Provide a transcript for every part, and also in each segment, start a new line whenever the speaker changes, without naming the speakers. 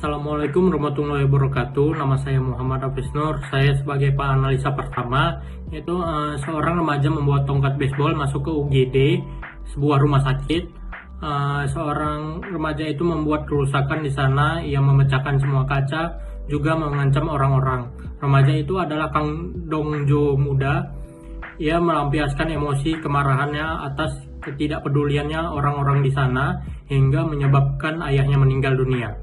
Assalamualaikum warahmatullahi wabarakatuh. Nama saya Muhammad Hafiz Nur. Saya sebagai analisa pertama, yaitu seorang remaja membawa tongkat baseball masuk ke UGD, sebuah rumah sakit. Seorang remaja itu membuat kerusakan di sana, ia memecahkan semua kaca, juga mengancam orang-orang. Remaja itu adalah Kang Dongjo muda. Ia melampiaskan emosi kemarahannya atas ketidakpeduliannya orang-orang di sana hingga menyebabkan ayahnya meninggal dunia.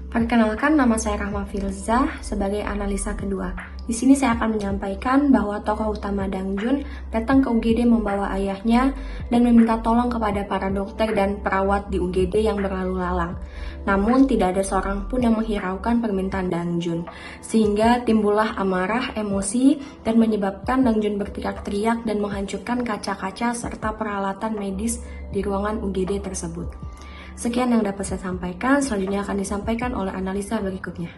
Perkenalkan, nama saya Rahma Filzah sebagai analisa kedua. Di sini saya akan menyampaikan bahwa tokoh utama Dang Jun datang ke UGD membawa ayahnya dan meminta tolong kepada para dokter dan perawat di UGD yang berlalu lalang. Namun tidak ada seorang pun yang menghiraukan permintaan Dang Jun, sehingga timbullah amarah, emosi, dan menyebabkan Dang Jun berteriak-teriak dan menghancurkan kaca-kaca serta peralatan medis di ruangan UGD tersebut. Sekian yang dapat saya sampaikan, selanjutnya akan disampaikan oleh analisa berikutnya.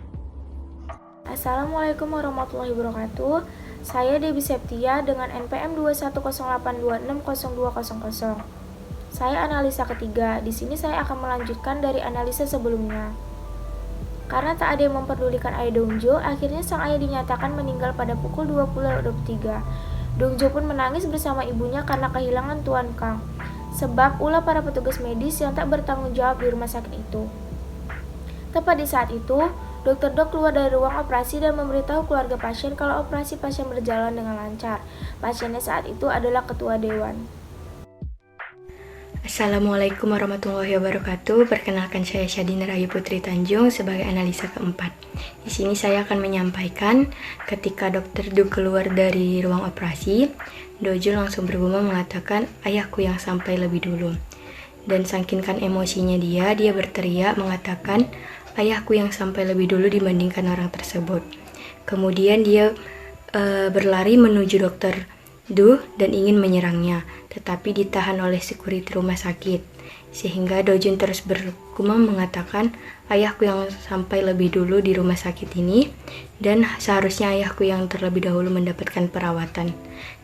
Assalamualaikum warahmatullahi wabarakatuh. Saya Debbie Septia dengan NPM 21082602000. Saya analisa ketiga. Di sini saya akan melanjutkan dari analisa sebelumnya. Karena tak ada yang memperdulikan ayah Dongjo, akhirnya sang ayah dinyatakan meninggal pada pukul 20.23. Dongjo pun menangis bersama ibunya karena kehilangan Tuan Kang. Sebab ulah para petugas medis yang tak bertanggung jawab di rumah sakit itu. Tepat di saat itu, Dr. Dok keluar dari ruang operasi dan memberitahu keluarga pasien kalau operasi pasien berjalan dengan lancar. Pasiennya saat itu adalah ketua dewan.
Assalamualaikum warahmatullahi wabarakatuh. Perkenalkan, saya Syadina Rayu Putri Tanjung sebagai analisa keempat. Di sini saya akan menyampaikan ketika Dr. Du keluar dari ruang operasi, Dojo langsung bergumam mengatakan, "Ayahku yang sampai lebih dulu." Dan saking emosinya dia berteriak mengatakan, "Ayahku yang sampai lebih dulu dibandingkan orang tersebut." Kemudian dia berlari menuju Dr. Du dan ingin menyerangnya, tetapi ditahan oleh security rumah sakit. Sehingga Dojun terus bergumam mengatakan, "Ayahku yang sampai lebih dulu di rumah sakit ini, dan seharusnya ayahku yang terlebih dahulu mendapatkan perawatan."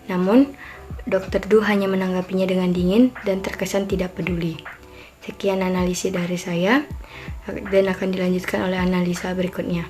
Namun, Dr. Du hanya menanggapinya dengan dingin dan terkesan tidak peduli. Sekian analisis dari saya, dan akan dilanjutkan oleh analisa berikutnya.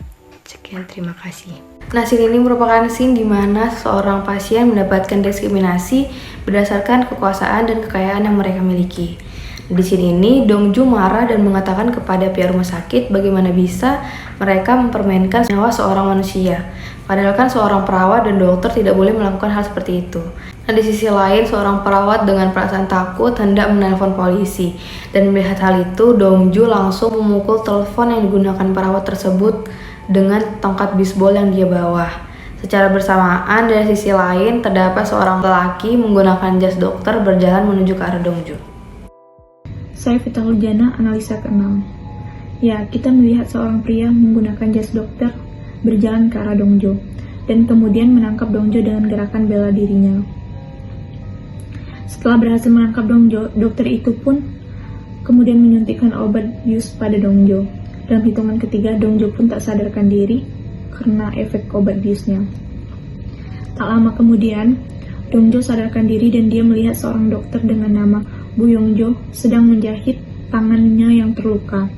Sekian, terima kasih.
Nah, scene ini merupakan scene di mana seorang pasien mendapatkan diskriminasi berdasarkan kekuasaan dan kekayaan yang mereka miliki. Di sini ini, Dongju marah dan mengatakan kepada pihak rumah sakit bagaimana bisa mereka mempermainkan nyawa seorang manusia. Padahal kan seorang perawat dan dokter tidak boleh melakukan hal seperti itu. Nah, di sisi lain, seorang perawat dengan perasaan takut hendak menelpon polisi. Dan melihat hal itu, Dongju langsung memukul telepon yang digunakan perawat tersebut dengan tongkat bisbol yang dia bawa. Secara bersamaan, dari sisi lain, terdapat seorang lelaki menggunakan jas dokter berjalan menuju ke arah Dongju.
Saya Vita Huljana, analisa ke-6. Ya, kita melihat seorang pria menggunakan jas dokter berjalan ke arah Dongjo, dan kemudian menangkap Dongjo dengan gerakan bela dirinya. Setelah berhasil menangkap Dongjo, dokter itu pun kemudian menyuntikkan obat bius pada Dongjo. Dalam hitungan ketiga, Dongjo pun tak sadarkan diri karena efek obat biusnya. Tak lama kemudian, Dongjo sadarkan diri dan dia melihat seorang dokter dengan nama Bu Yongjo sedang menjahit tangannya yang terluka.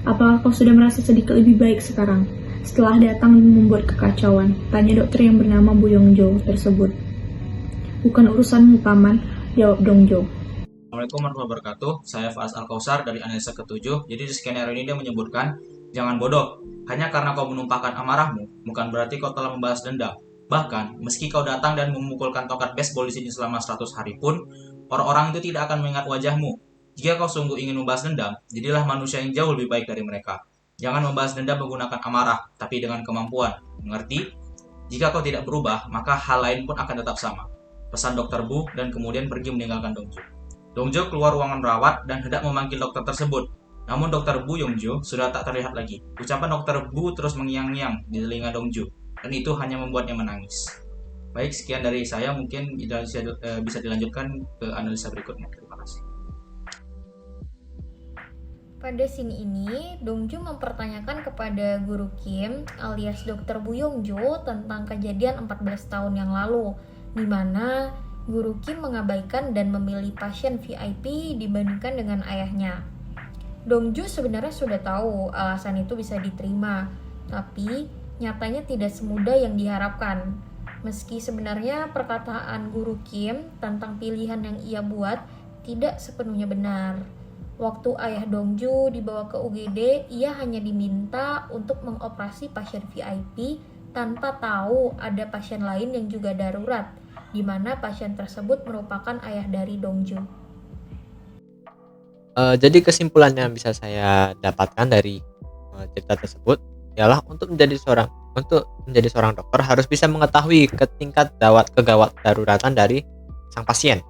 "Apakah kau sudah merasa sedikit lebih baik sekarang setelah datang membuat kekacauan?" tanya dokter yang bernama Bu Yongjo tersebut. "Bukan urusanmu, Paman," jawab Dongjo.
Assalamualaikum warahmatullahi wabarakatuh. Saya Faas Al-Kausar dari analisa ke-7. Jadi di skenario ini dia menyebutkan, "Jangan bodoh. Hanya karena kau menumpahkan amarahmu, bukan berarti kau telah membalas dendam. Bahkan, meski kau datang dan memukulkan tongkat baseball di sini selama 100 hari pun, orang-orang itu tidak akan mengingat wajahmu. Jika kau sungguh ingin membalas dendam, jadilah manusia yang jauh lebih baik dari mereka. Jangan membalas dendam menggunakan amarah, tapi dengan kemampuan. Mengerti? Jika kau tidak berubah, maka hal lain pun akan tetap sama," pesan Dr. Bu, dan kemudian pergi meninggalkan Dongjo. Dongjo keluar ruangan rawat dan hendak memanggil dokter tersebut. Namun Dr. Bu Yongjo sudah tak terlihat lagi. Ucapan Dr. Bu terus mengiang-ngiang di telinga Dongjo, dan itu hanya membuatnya menangis. Baik, sekian dari saya. Mungkin bisa dilanjutkan ke analisa berikutnya. Terima kasih.
Pada scene ini, Dongju mempertanyakan kepada Guru Kim alias Dr. Bu Yongjo tentang kejadian 14 tahun yang lalu, di mana Guru Kim mengabaikan dan memilih pasien VIP dibandingkan dengan ayahnya. Dongju sebenarnya sudah tahu alasan itu bisa diterima, tapi nyatanya tidak semudah yang diharapkan. Meski sebenarnya perkataan guru Kim tentang pilihan yang ia buat tidak sepenuhnya benar. Waktu ayah Dongju dibawa ke UGD, ia hanya diminta untuk mengoperasi pasien VIP tanpa tahu ada pasien lain yang juga darurat, di mana pasien tersebut merupakan ayah dari Dongju.
Jadi kesimpulan yang bisa saya dapatkan dari cerita tersebut ialah untuk menjadi seorang dokter harus bisa mengetahui tingkat kegawat daruratan dari sang pasien.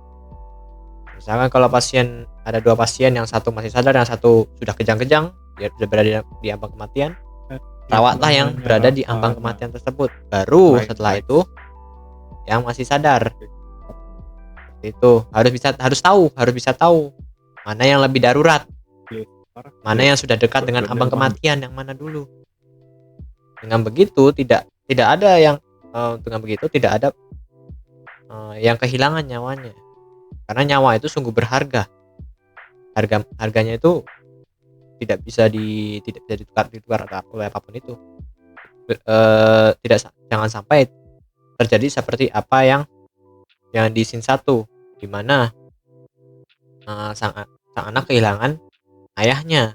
Misalkan kalau ada dua pasien, yang satu masih sadar, yang satu sudah kejang-kejang, dia sudah berada di ambang kematian, rawatlah yang berada di ambang kematian tersebut. Baru setelah itu yang masih sadar. Itu harus bisa tahu mana yang lebih darurat, mana yang sudah dekat dengan ambang kematian, yang mana dulu. Dengan begitu tidak ada yang yang kehilangan nyawanya, karena nyawa itu sungguh berharga. Harganya itu tidak bisa ditukar oleh apapun itu. Jangan sampai terjadi seperti apa yang di scene 1, di mana sang anak kehilangan ayahnya.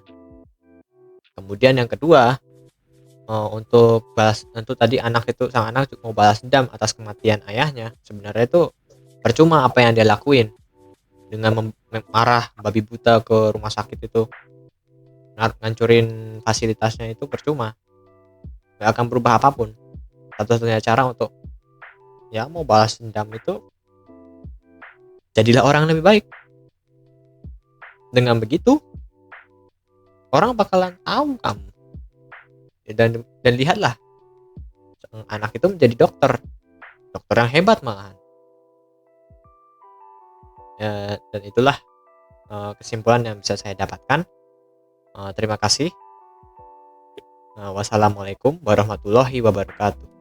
Kemudian yang kedua, untuk sang anak mau balas dendam atas kematian ayahnya. Sebenarnya itu percuma apa yang dia lakuin dengan marah babi buta ke rumah sakit itu, ngancurin fasilitasnya, itu percuma, nggak akan berubah apapun. Satu-satunya cara untuk mau balas dendam itu, jadilah orang lebih baik. Dengan begitu orang bakalan tahu kamu, dan lihatlah anak itu menjadi dokter yang hebat malahan. Dan itulah kesimpulan yang bisa saya dapatkan. Terima kasih. Wassalamualaikum warahmatullahi wabarakatuh.